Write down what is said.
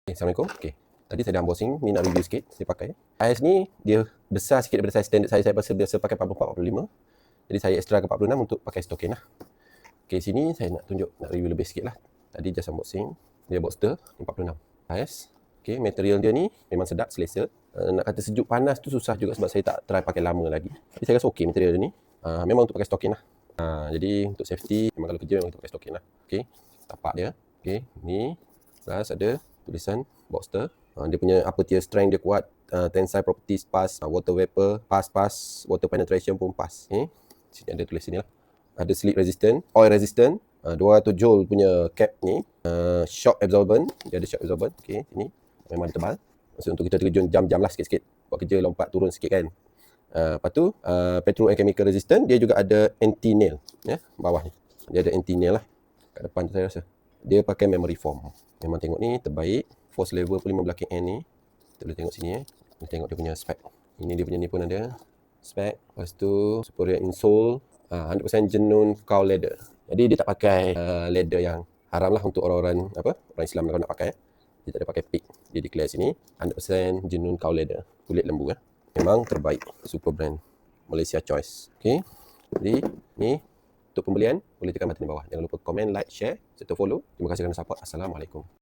Assalamualaikum. Okay. Tadi saya dah unboxing, ni nak review sikit saya pakai. Ais ni dia besar sikit daripada saiz standard saya biasa pakai 44-45. Jadi saya extra ke 46 untuk pakai stokin lah. Okay, sini saya nak tunjuk, nak review lebih sikit lah. Tadi just unboxing, dia Boxster 46 ais. Okay, material dia ni memang sedap, selesa. Nak kata sejuk panas tu susah juga sebab saya tak try pakai lama lagi. Tapi saya rasa okey material dia ni. Memang untuk pakai stokin lah. Jadi untuk safety, memang kalau kerja memang untuk pakai stokin lah. Okay, tapak dia. Okay, ni plus ada tulisan Boxster. Dia punya upper tier strength dia kuat, tensile properties pass, water vapor pass, water penetration pun pass. Okay, sini ada tulis sini lah. Ada slip resistant, oil resistant, 200 joule punya cap ni, shock absorbent, dia ada shock absorbent. Okay, ini memang dia tebal. Maksud untuk kita terjun jam-jam lah sikit-sikit, buat kerja lompat turun sikit kan. Lepas tu petrol and chemical resistant, dia juga ada anti nail ya, bawah ni. Dia ada anti nail lah kat depan tu saya rasa. Dia pakai memory foam. Memang tengok ni terbaik. Force level 15 kN ni. Kita boleh tengok sini Kita tengok dia punya spec. Ini dia punya ni pun ada spec. Lepas tu superior insole, 100% genuine cow leather. Jadi dia tak pakai leather yang haram lah untuk orang Islam kalau nak pakai. Dia tak ada pakai pig. Dia declare sini 100% genuine cow leather. Kulit lembu Memang terbaik. Super brand Malaysia Choice. Okay. Jadi ni untuk pembelian boleh tekan button di bawah. Jangan lupa komen, like, share serta follow. Terima kasih kerana support. Assalamualaikum.